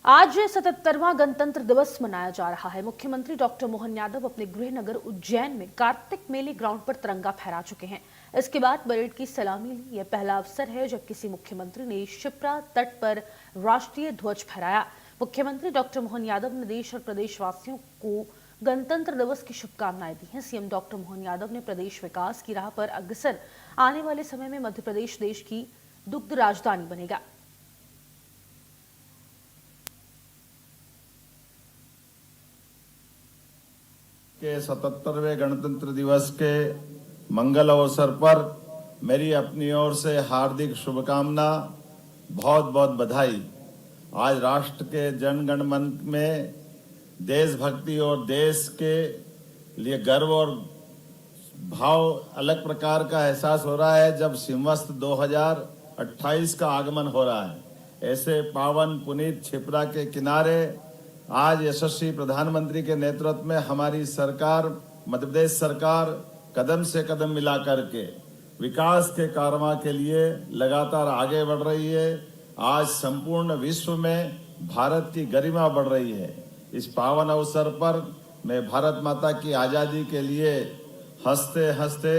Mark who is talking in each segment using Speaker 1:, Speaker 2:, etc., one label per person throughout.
Speaker 1: आज 77वां गणतंत्र दिवस मनाया जा रहा है। मुख्यमंत्री डॉक्टर मोहन यादव अपने गृह नगर उज्जैन में कार्तिक मेले ग्राउंड पर तिरंगा फहरा चुके हैं। इसके बाद परेड की सलामी ली। यह पहला अवसर है जब किसी मुख्यमंत्री ने शिप्रा तट पर राष्ट्रीय ध्वज फहराया। मुख्यमंत्री डॉक्टर मोहन यादव ने देश और प्रदेशवासियों को गणतंत्र दिवस की शुभकामनाएं दी हैं। सीएम डॉक्टर मोहन यादव ने प्रदेश विकास की राह पर अग्रसर आने वाले समय में मध्य प्रदेश देश की दुग्ध राजधानी बनेगा।
Speaker 2: के 77वें गणतंत्र दिवस के मंगल अवसर पर मेरी अपनी ओर से हार्दिक शुभकामना, बहुत बहुत बधाई। आज राष्ट्र के जनगण मन में देशभक्ति और देश के लिए गर्व और भाव अलग प्रकार का एहसास हो रहा है जब सिंवत्सर 2028 का आगमन हो रहा है। ऐसे पावन पुनीत क्षिप्रा के किनारे आज यशस्वी प्रधानमंत्री के नेतृत्व में हमारी सरकार, मध्य प्रदेश सरकार कदम से कदम मिला करके विकास के कारवां के लिए लगातार आगे बढ़ रही है। आज संपूर्ण विश्व में भारत की गरिमा बढ़ रही है। इस पावन अवसर पर मैं भारत माता की आज़ादी के लिए हंसते हंसते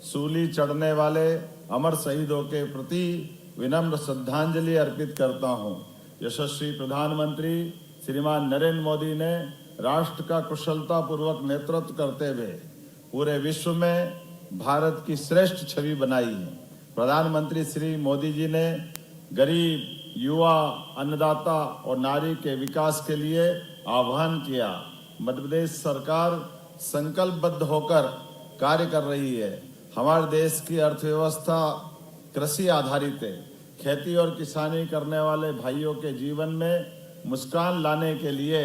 Speaker 2: सूली चढ़ने वाले अमर शहीदों के प्रति विनम्र श्रद्धांजलि अर्पित करता हूँ। यशस्वी प्रधानमंत्री श्रीमान नरेंद्र मोदी ने राष्ट्र का कुशलतापूर्वक नेतृत्व करते हुए पूरे विश्व में भारत की श्रेष्ठ छवि बनाई है। प्रधानमंत्री श्री मोदी जी ने गरीब, युवा, अन्नदाता और नारी के विकास के लिए आह्वान किया। मध्य प्रदेश सरकार संकल्पबद्ध होकर कार्य कर रही है। हमारे देश की अर्थव्यवस्था कृषि आधारित है। खेती और किसानी करने वाले भाइयों के जीवन में मुस्कान लाने के लिए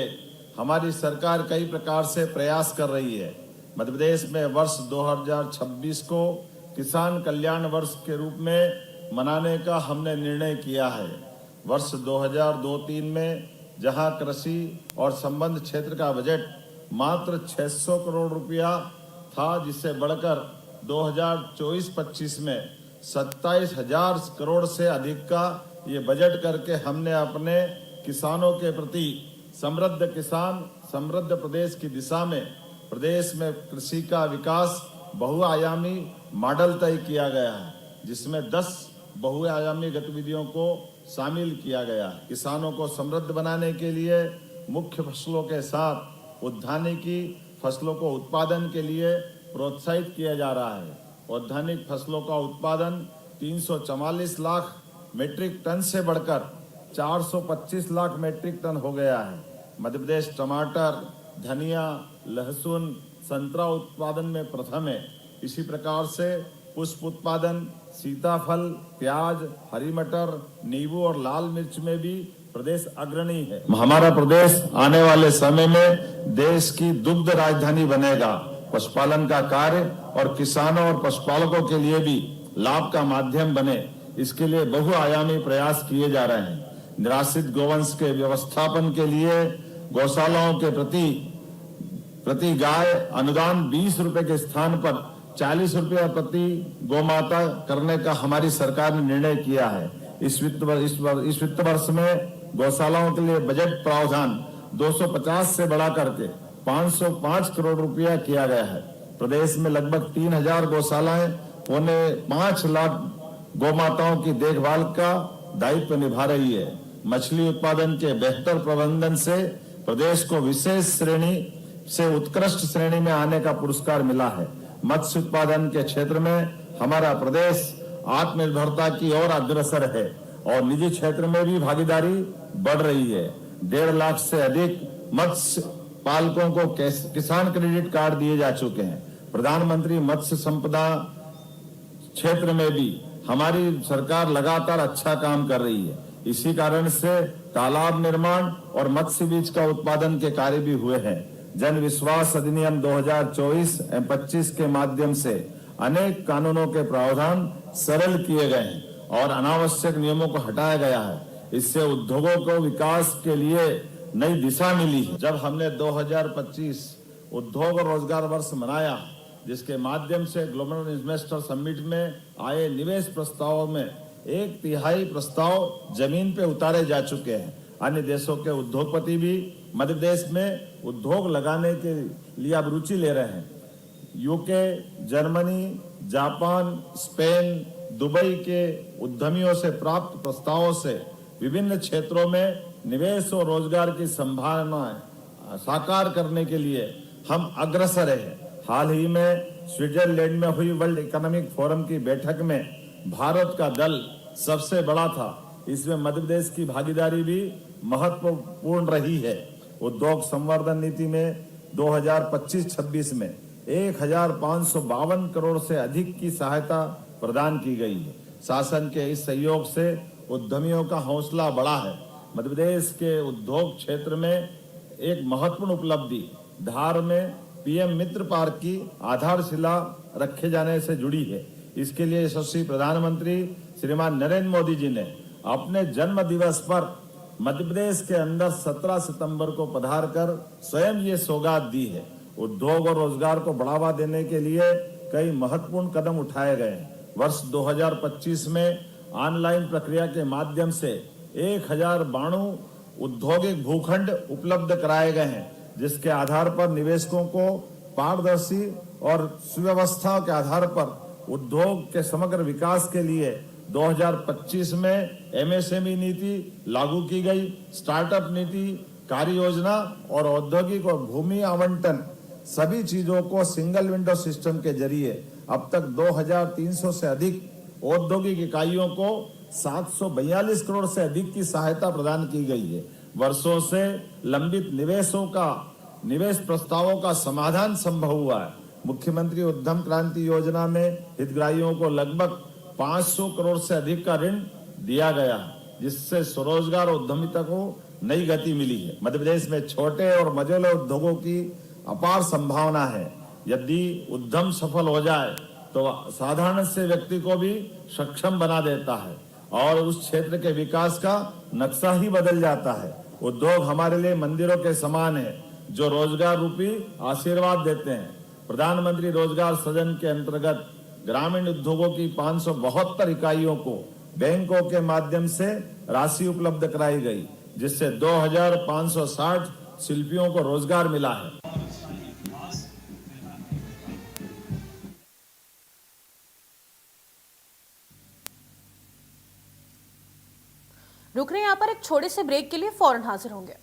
Speaker 2: हमारी सरकार कई प्रकार से प्रयास कर रही है। मध्य प्रदेश में वर्ष 2026 को किसान कल्याण वर्ष के रूप में मनाने का हमने निर्णय किया है। वर्ष 2002-03 में जहां कृषि और संबंध क्षेत्र का बजट मात्र 600 करोड़ रुपया था, जिससे बढ़कर 2024-25 में 27,000 करोड़ से अधिक का ये बजट करके हमने अपने किसानों के प्रति समृद्ध किसान समृद्ध प्रदेश की दिशा में प्रदेश में कृषि का विकास बहुआयामी मॉडल तय किया गया है, जिसमें 10 बहुआयामी गतिविधियों को शामिल किया गया है। किसानों को समृद्ध बनाने के लिए मुख्य फसलों के साथ उद्यानिकी फसलों को उत्पादन के लिए प्रोत्साहित किया जा रहा है। औद्यानिक फसलों का उत्पादन 344 लाख मीट्रिक टन से बढ़कर 425 लाख मीट्रिक टन हो गया है। मध्य प्रदेश टमाटर, धनिया, लहसुन, संतरा उत्पादन में प्रथम है। इसी प्रकार से पुष्प उत्पादन, सीताफल, प्याज, हरी मटर, नींबू और लाल मिर्च में भी प्रदेश अग्रणी है। हमारा प्रदेश आने वाले समय में देश की दुग्ध राजधानी बनेगा। पशुपालन का कार्य और किसानों और पशुपालकों के लिए भी लाभ का माध्यम बने, इसके लिए बहुआयामी प्रयास किए जा रहे हैं। निराश्रित गोवंश के व्यवस्थापन के लिए गौशालाओं के प्रति गाय अनुदान 20 रुपए के स्थान पर 40 रुपया प्रति गोमाता करने का हमारी सरकार ने निर्णय किया है। इस वित्त वर्ष में गौशालाओं के लिए बजट प्रावधान 250 से बढ़ा करके 505 करोड़ रुपया किया गया है। प्रदेश में लगभग 3000 गौशालाएं 5.5 लाख गौमाताओं की देखभाल का दायित्व निभा रही है। मछली उत्पादन के बेहतर प्रबंधन से प्रदेश को विशेष श्रेणी से उत्कृष्ट श्रेणी में आने का पुरस्कार मिला है। मत्स्य उत्पादन के क्षेत्र में हमारा प्रदेश आत्मनिर्भरता की ओर अग्रसर है और निजी क्षेत्र में भी भागीदारी बढ़ रही है। 1.5 लाख से अधिक मत्स्य पालकों को किसान क्रेडिट कार्ड दिए जा चुके हैं। प्रधानमंत्री मत्स्य संपदा क्षेत्र में भी हमारी सरकार लगातार अच्छा काम कर रही है। इसी कारण से तालाब निर्माण और मत्स्य बीज का उत्पादन के कार्य भी हुए हैं। जन विश्वास अधिनियम 2024-25 के माध्यम से अनेक कानूनों के प्रावधान सरल किए गए हैं और अनावश्यक नियमों को हटाया गया है। इससे उद्योगों को विकास के लिए नई दिशा मिली है। जब हमने 2025 उद्योग और रोजगार वर्ष मनाया, जिसके माध्यम से ग्लोबल इन्वेस्टर समिट में आए निवेश प्रस्तावों में 1/3 प्रस्ताव जमीन पे उतारे जा चुके हैं। अन्य देशों के उद्योगपति भी मध्य प्रदेश में उद्योग लगाने के लिए अब रुचि ले रहे हैं। UK, Germany, Japan, Spain, Dubai के उद्यमियों से प्राप्त प्रस्तावों से विभिन्न क्षेत्रों में निवेश और रोजगार की संभावनाएं साकार करने के लिए हम अग्रसर हैं। हाल ही में स्विट्जरलैंड में हुई वर्ल्ड इकोनॉमिक फोरम की बैठक में भारत का दल सबसे बड़ा था। इसमें मध्य प्रदेश की भागीदारी भी महत्वपूर्ण रही है। उद्योग संवर्धन नीति में 2025-26 में 1552 करोड़ से अधिक की सहायता प्रदान की गई है। शासन के इस सहयोग से उद्यमियों का हौसला बढ़ा है। मध्य प्रदेश के उद्योग क्षेत्र में एक महत्वपूर्ण उपलब्धि धार में पीएम मित्र पार्क की आधारशिला रखे जाने से जुड़ी है। इसके लिए यशस्वी प्रधानमंत्री श्रीमान नरेंद्र मोदी जी ने अपने जन्म दिवस पर मध्य प्रदेश के अंदर 17 सितंबर को पधार कर स्वयं ये सौगात दी है। उद्योग और रोजगार को बढ़ावा देने के लिए कई महत्वपूर्ण कदम उठाए गए हैं। वर्ष 2025 में ऑनलाइन प्रक्रिया के माध्यम से 1092 औद्योगिक भूखंड उपलब्ध कराए गए हैं, जिसके आधार पर निवेशकों को पारदर्शी और सुव्यवस्था के आधार पर उद्योग के समग्र विकास के लिए 2025 में एमएसएमई नीति लागू की गई। स्टार्टअप नीति, कार्य योजना और औद्योगिक और भूमि आवंटन सभी चीजों को सिंगल विंडो सिस्टम के जरिए अब तक 2300 से अधिक औद्योगिक इकाइयों को 742 करोड़ से अधिक की सहायता प्रदान की गई है। वर्षों से लंबित निवेश प्रस्तावों का समाधान संभव हुआ है। मुख्यमंत्री उद्यम क्रांति योजना में हितग्राहियों को लगभग 500 करोड़ से अधिक का ऋण दिया गया है, जिससे स्वरोजगार और उद्यमिता को नई गति मिली है। मध्य प्रदेश में छोटे और मझोले उद्योगों की अपार संभावना है। यदि उद्यम सफल हो जाए तो साधारण से व्यक्ति को भी सक्षम बना देता है और उस क्षेत्र के विकास का नक्शा ही बदल जाता है। उद्योग हमारे लिए मंदिरों के समान है, जो रोजगार रूपी आशीर्वाद देते हैं। प्रधानमंत्री रोजगार सृजन के अंतर्गत ग्रामीण उद्योगों की 572 इकाइयों को बैंकों के माध्यम से राशि उपलब्ध कराई गई, जिससे 2560 शिल्पियों को रोजगार मिला है।
Speaker 1: रुक रहे हैं यहाँ पर एक छोटे से ब्रेक के लिए, फौरन हाजिर होंगे।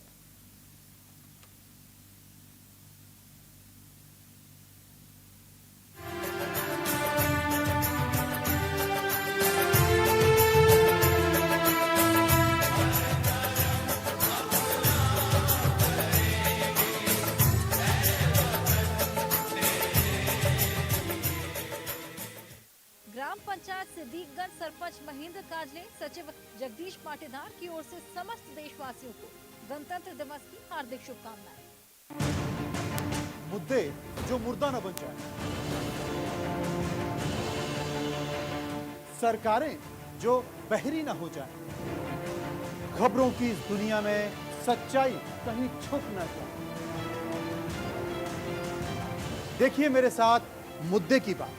Speaker 3: ग्राम पंचायत सिद्दीकगंज सरपंच महेंद्र काजले, सचिव जगदीश पाटीदार की ओर से समस्त देशवासियों को गणतंत्र दिवस की हार्दिक शुभकामनाएं।
Speaker 4: मुद्दे जो मुर्दा न बन जाए, सरकारें जो बहरी न हो जाए, खबरों की इस दुनिया में सच्चाई कहीं छुप न जाए। देखिए मेरे साथ मुद्दे की बात।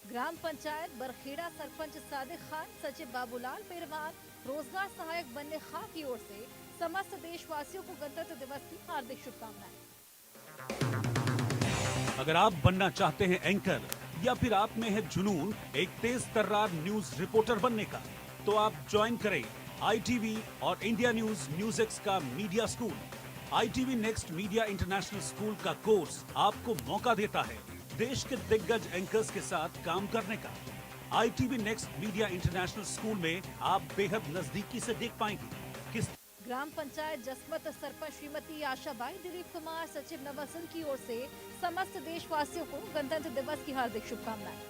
Speaker 3: ग्राम पंचायत बरखेड़ा सरपंच सादिक खान, सचिव बाबूलाल पेरवाल, रोजगार सहायक बन्ने खां की ओर से समस्त देशवासियों को गणतंत्र दिवस की हार्दिक शुभकामनाएं।
Speaker 5: अगर आप बनना चाहते हैं एंकर या फिर आप में है जुनून एक तेज तर्रार न्यूज रिपोर्टर बनने का, तो आप ज्वाइन करें ITV और इंडिया न्यूज एक्स का media school. ITV next media international school का कोर्स आपको मौका देता है देश के दिग्गज एंकर्स के साथ काम करने का। ITV next media international school में आप बेहद नजदीकी से देख पाएंगे किस
Speaker 3: ग्राम पंचायत जसमत सरपंच श्रीमती आशाबाई, दिलीप कुमार, सचिव नवल सिंह की ओर से समस्त देशवासियों को गणतंत्र दिवस की हार्दिक शुभकामनाएं।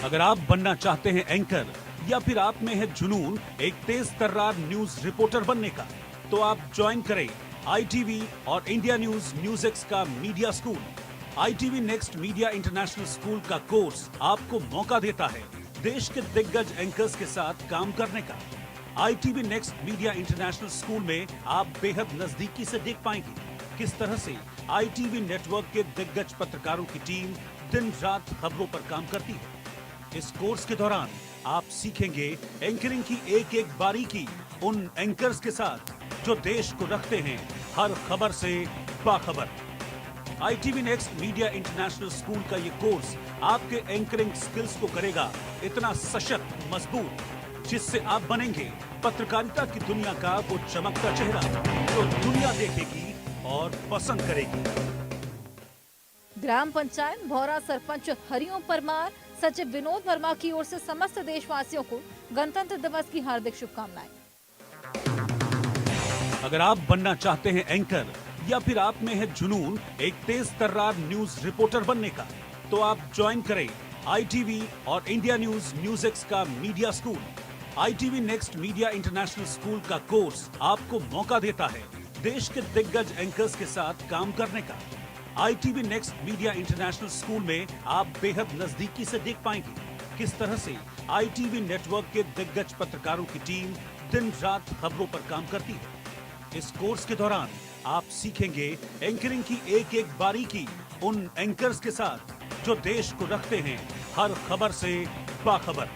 Speaker 5: अगर आप बनना चाहते हैं एंकर या फिर आप में है जुनून एक तेज तर्रार न्यूज रिपोर्टर बनने का, तो आप ज्वाइन करें ITV और इंडिया न्यूज एक्स का media school. ITV next media international school का कोर्स आपको मौका देता है देश के दिग्गज एंकर्स के साथ काम करने का। ITV next media international school में आप बेहद नजदीकी से देख पाएंगे किस तरह से ITV नेटवर्क के दिग्गज पत्रकारों की टीम दिन रात खबरों पर काम करती है। इस कोर्स के दौरान आप सीखेंगे एंकरिंग की एक एक बारीकी उन एंकर्स के साथ जो देश को रखते हैं हर खबर से बाखबर। ITV next media international school का ये कोर्स आपके एंकरिंग स्किल्स को करेगा इतना सशक्त मजबूत, जिससे आप बनेंगे पत्रकारिता की दुनिया का वो चमकता चेहरा जो दुनिया देखेगी और पसंद करेगी।
Speaker 3: ग्राम पंचायत भौरा सरपंच हरिओम परमार, सचिव विनोद वर्मा की ओर से समस्त देशवासियों को गणतंत्र दिवस की हार्दिक शुभकामनाएं।
Speaker 5: अगर आप बनना चाहते हैं एंकर या फिर आप में है जुनून एक तेज तर्रार न्यूज रिपोर्टर बनने का, तो आप ज्वाइन करें ITV और इंडिया न्यूज एक्स का media school. ITV next media international school का कोर्स आपको मौका देता है देश के दिग्गज एंकर्स के साथ काम करने का। ITV next media international school में आप बेहद नजदीकी से देख पाएंगे किस तरह से ITV नेटवर्क के दिग्गज पत्रकारों की टीम दिन रात खबरों पर काम करती है। इस कोर्स के दौरान आप सीखेंगे एंकरिंग की एक एक बारीकी उन एंकर्स के साथ जो देश को रखते हैं हर खबर से बाखबर।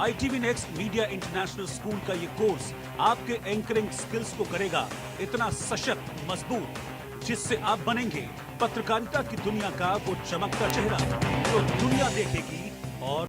Speaker 5: ITV next media international school का ये कोर्स आपके एंकरिंग स्किल्स को करेगा इतना सशक्त मजबूत, जिससे आप बनेंगे पत्रकारिता की दुनिया का वो चमकता चेहरा जो दुनिया देखेगी